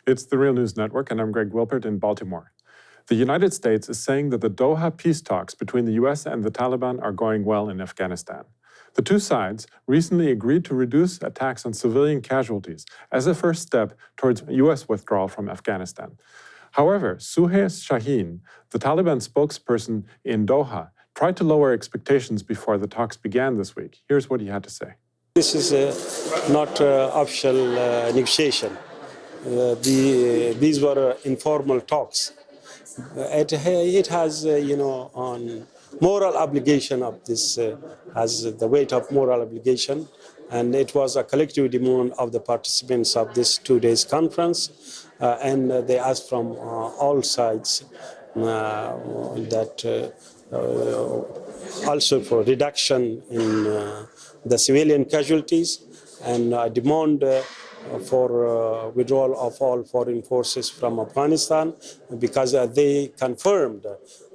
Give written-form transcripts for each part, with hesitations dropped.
It's the Real News Network, and I'm Greg Wilpert in Baltimore. The United States is saying that the Doha peace talks between the U.S. and the Taliban are going well in Afghanistan. The two sides recently agreed to reduce attacks on civilian casualties as a first step towards U.S. withdrawal from Afghanistan. However, Suhail Shaheen, the Taliban spokesperson in Doha, tried to lower expectations before the talks began this week. Here's what he had to say. This is not official negotiation. These were informal talks. It has, on moral obligation of this, has the weight of moral obligation, and it was a collective demand of the participants of this 2 days conference, and they asked from all sides that also for reduction in the civilian casualties, and demand for withdrawal of all foreign forces from Afghanistan, because they confirmed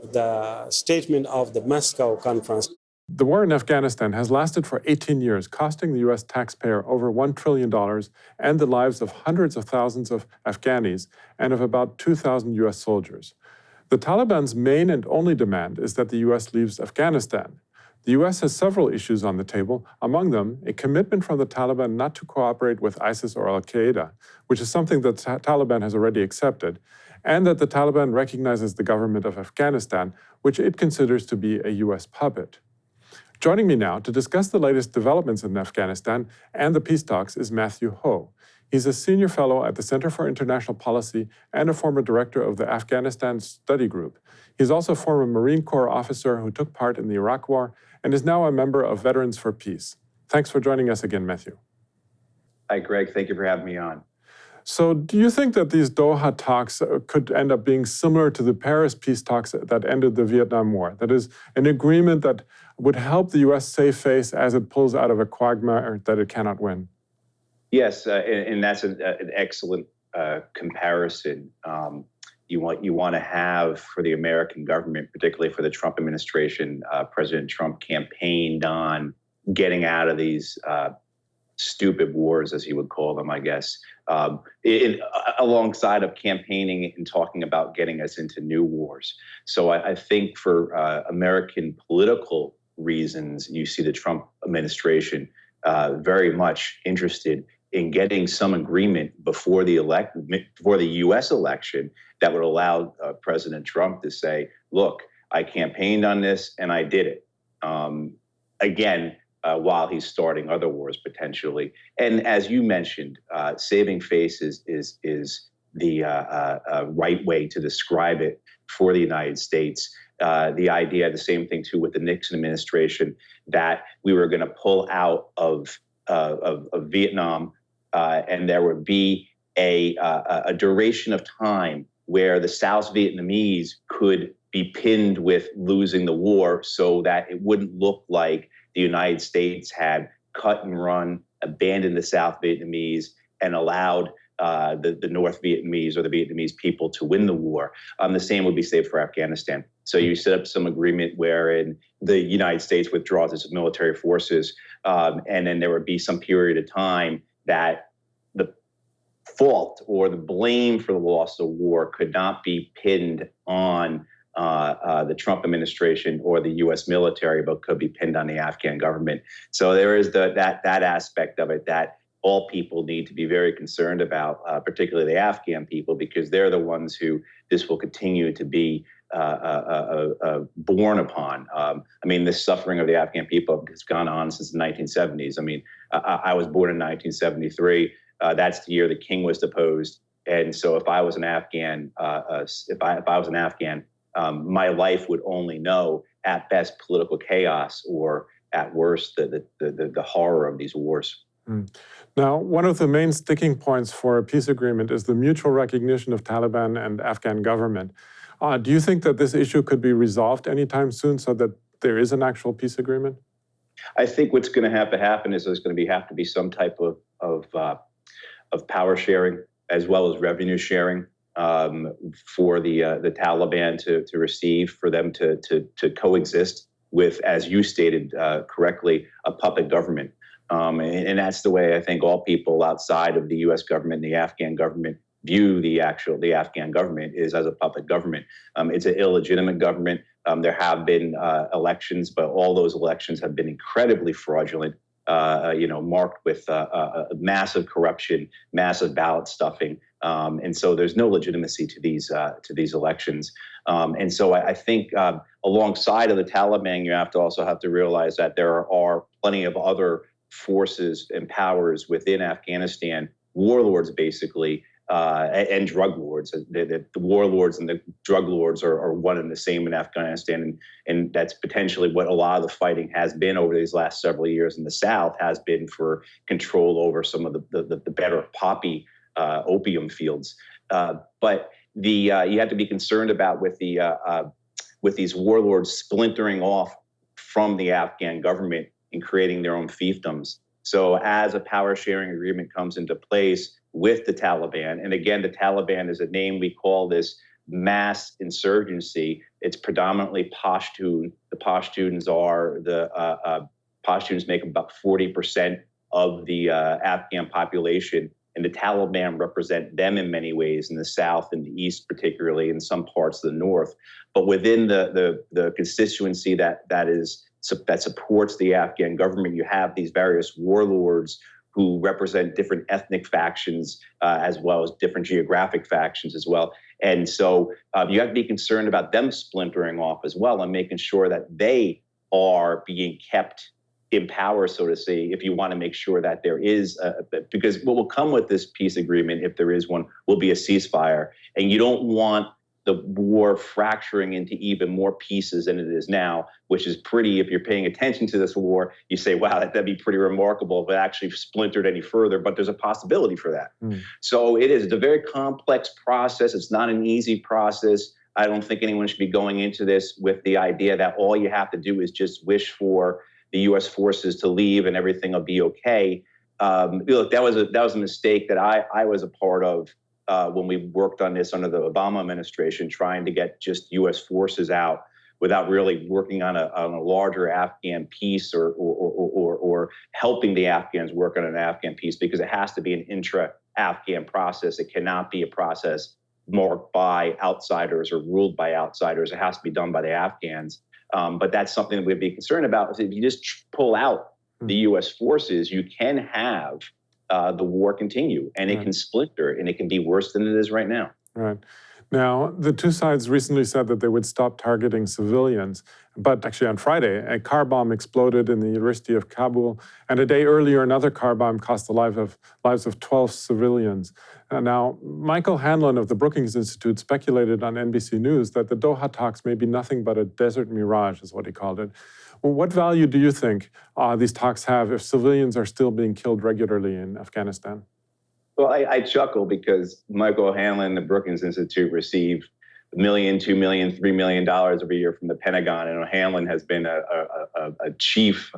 the statement of the Moscow conference. The war in Afghanistan has lasted for 18 years, costing the U.S. taxpayer over $1 trillion and the lives of hundreds of thousands of Afghanis and of about 2,000 U.S. soldiers. The Taliban's main and only demand is that the U.S. leaves Afghanistan. The U.S. has several issues on the table, among them a commitment from the Taliban not to cooperate with ISIS or Al-Qaeda, which is something that the Taliban has already accepted, and that the Taliban recognizes the government of Afghanistan, which it considers to be a U.S. puppet. Joining me now to discuss the latest developments in Afghanistan and the peace talks is Matthew Hoh. He's a senior fellow at the Center for International Policy and a former director of the Afghanistan Study Group. He's also a former Marine Corps officer who took part in the Iraq War and is now a member of Veterans for Peace. Thanks for joining us again, Matthew. Hi, Greg. Thank you for having me on. So do you think that these Doha talks could end up being similar to the Paris peace talks that ended the Vietnam War? That is, an agreement that would help the U.S. save face as it pulls out of a quagmire that it cannot win? Yes, and that's an excellent comparison. You want to have for the American government, particularly for the Trump administration, President Trump campaigned on getting out of these stupid wars, as he would call them, I guess, alongside of campaigning and talking about getting us into new wars. So I think for American political reasons, you see the Trump administration very much interested in getting some agreement before the U.S. election that would allow President Trump to say, look, I campaigned on this and I did it. Again, while he's starting other wars potentially. And as you mentioned, saving face is the right way to describe it for the United States. The idea, the same thing too with the Nixon administration, that we were going to pull out of Vietnam, and there would be a duration of time where the South Vietnamese could be pinned with losing the war, so that it wouldn't look like the United States had cut and run, abandoned the South Vietnamese, and allowed the North Vietnamese or the Vietnamese people to win the war. The same would be saved for Afghanistan. So you set up some agreement wherein the United States withdraws its military forces, and then there would be some period of time that the fault or the blame for the loss of war could not be pinned on the Trump administration or the U.S. military, but could be pinned on the Afghan government. So there is that aspect of it that all people need to be very concerned about, particularly the Afghan people, because they're the ones who this will continue to be born upon. I mean, the suffering of the Afghan people has gone on since the 1970s. I mean, I was born in 1973. That's the year the king was deposed. And so if I was an Afghan, my life would only know at best political chaos, or at worst the horror of these wars. Now, one of the main sticking points for a peace agreement is the mutual recognition of Taliban and Afghan government. Do you think that this issue could be resolved anytime soon so that there is an actual peace agreement? I think what's going to have to happen is there's going to have to be some type of power sharing as well as revenue sharing for the Taliban to receive, for them to coexist with, as you stated correctly, a puppet government. And that's the way I think all people outside of the U.S. government and the Afghan government view the Afghan government is as a puppet government. It's an illegitimate government. There have been elections, but all those elections have been incredibly fraudulent. Marked with massive corruption, massive ballot stuffing, and so there's no legitimacy to these elections. And so I think alongside of the Taliban, you also have to realize that there are plenty of other forces and powers within Afghanistan, warlords basically, and drug lords. The warlords and the drug lords are one and the same in Afghanistan, and that's potentially what a lot of the fighting has been over these last several years in the South, has been for control over some of the better poppy opium fields. But you have to be concerned about with these warlords splintering off from the Afghan government and creating their own fiefdoms. So as a power sharing agreement comes into place with the Taliban, and again, the Taliban is a name we call this mass insurgency. It's predominantly Pashtun. The Pashtuns Pashtuns make about 40% of the Afghan population, and the Taliban represent them in many ways in the South and the East, particularly in some parts of the North. But within the constituency that supports the Afghan government, you have these various warlords who represent different ethnic factions as well as different geographic factions as well. And so you have to be concerned about them splintering off as well and making sure that they are being kept in power, so to say, if you want to make sure that there is, because what will come with this peace agreement, if there is one, will be a ceasefire. And you don't want the war fracturing into even more pieces than it is now, which is pretty, if you're paying attention to this war, you say, wow, that'd be pretty remarkable if it actually splintered any further, but there's a possibility for that. So it's a very complex process. It's not an easy process. I don't think anyone should be going into this with the idea that all you have to do is just wish for the U.S. forces to leave and everything will be okay. Look, that was a mistake that I was a part of when we worked on this under the Obama administration, trying to get just U.S. forces out without really working on a larger Afghan peace or helping the Afghans work on an Afghan peace, because it has to be an intra-Afghan process. It cannot be a process marked by outsiders or ruled by outsiders. It has to be done by the Afghans. But that's something that we'd be concerned about. If you just pull out the U.S. forces, you can have the war continue, and it can splinter, and it can be worse than it is right now. Right. Now, the two sides recently said that they would stop targeting civilians, but actually on Friday, a car bomb exploded in the University of Kabul, and a day earlier, another car bomb cost the lives of 12 civilians. Now, Michael Hanlon of the Brookings Institute speculated on NBC News that the Doha talks may be nothing but a desert mirage, is what he called it. Well, what value do you think these talks have if civilians are still being killed regularly in Afghanistan? Well, I chuckle because Michael Hanlon, the Brookings Institute, received $1 million, $2 million, $3 million every year from the Pentagon. And Hanlon has been a chief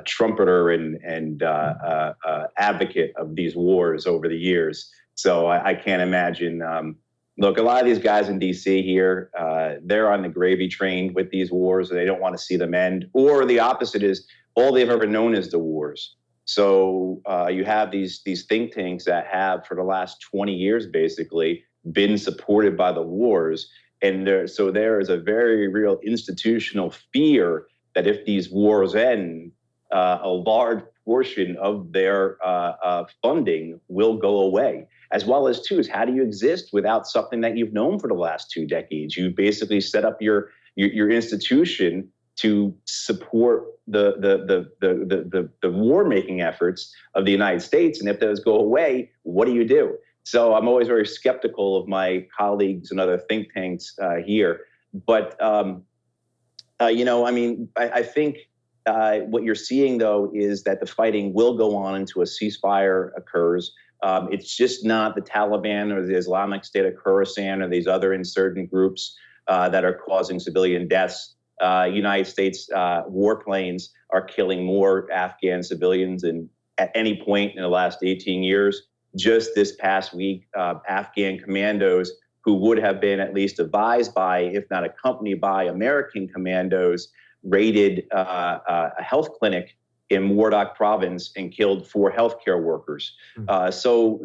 trumpeter and advocate of these wars over the years. So I can't imagine. Look, a lot of these guys in D.C. here, they're on the gravy train with these wars, and they don't want to see them end. Or the opposite is all they've ever known is the wars. So you have these think tanks that have, for the last 20 years, basically, been supported by the wars. And so there is a very real institutional fear that if these wars end, a large portion of their funding will go away. As well as, too, is how do you exist without something that you've known for the last 2 decades? You basically set up your institution to support the war-making efforts of the United States. And if those go away, what do you do? So I'm always very skeptical of my colleagues and other think tanks here. But, I think what you're seeing, though, is that the fighting will go on until a ceasefire occurs. It's just not the Taliban or the Islamic State of Khorasan or these other insurgent groups that are causing civilian deaths. United States warplanes are killing more Afghan civilians than at any point in the last 18 years. Just this past week, Afghan commandos who would have been at least advised by, if not accompanied by, American commandos raided a health clinic in Wardak province and killed 4 healthcare workers. So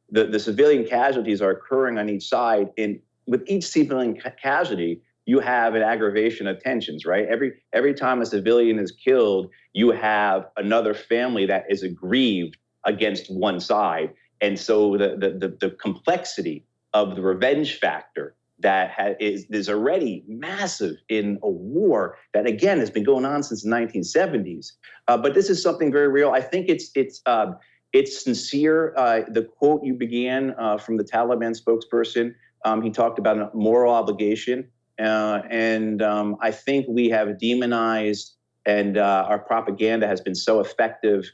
the civilian casualties are occurring on each side. And with each civilian casualty, you have an aggravation of tensions, right? Every time a civilian is killed, you have another family that is aggrieved against one side. And so the complexity of the revenge factor that is already massive in a war that, again, has been going on since the 1970s. But this is something very real. I think it's sincere. The quote you began from the Taliban spokesperson, he talked about a moral obligation. And I think we have demonized, and our propaganda has been so effective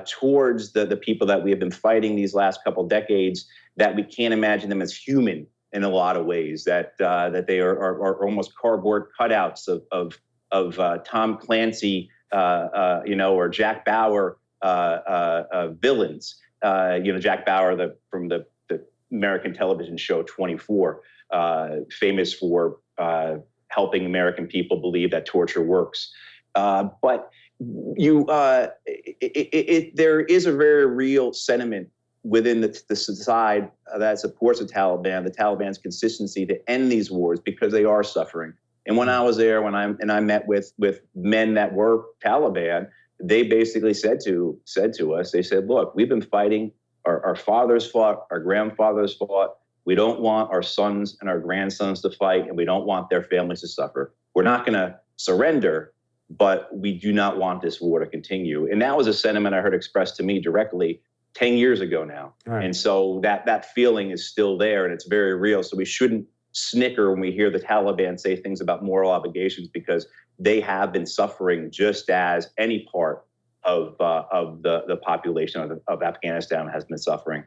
towards the people that we have been fighting these last couple decades that we can't imagine them as human in a lot of ways, that they are almost cardboard cutouts of Tom Clancy, or Jack Bauer villains. Jack Bauer from the American television show 24, famous for helping American people believe that torture works. But there is a very real sentiment within the side that supports the Taliban's consistency to end these wars because they are suffering. And when I was there, I met with men that were Taliban, they basically said to us, they said, look, we've been fighting, our fathers fought, our grandfathers fought. We don't want our sons and our grandsons to fight, and we don't want their families to suffer. We're not going to surrender, but we do not want this war to continue. And that was a sentiment I heard expressed to me directly 10 years ago now. Right. And so that feeling is still there, and it's very real. So we shouldn't snicker when we hear the Taliban say things about moral obligations, because they have been suffering just as any part of the population of Afghanistan has been suffering.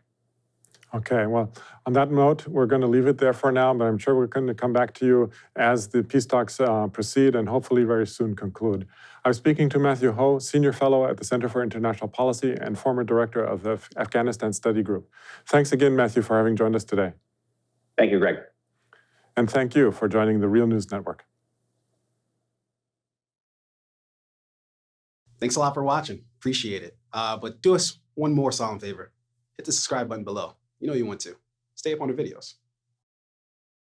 Okay, well, on that note, we're going to leave it there for now, but I'm sure we're going to come back to you as the peace talks proceed and hopefully very soon conclude. I'm speaking to Matthew Hoh, Senior Fellow at the Center for International Policy and former Director of the Afghanistan Study Group. Thanks again, Matthew, for having joined us today. Thank you, Greg. And thank you for joining the Real News Network. Thanks a lot for watching. Appreciate it. But do us one more solemn favor. Hit the subscribe button below. You know you want to. Stay up on the videos.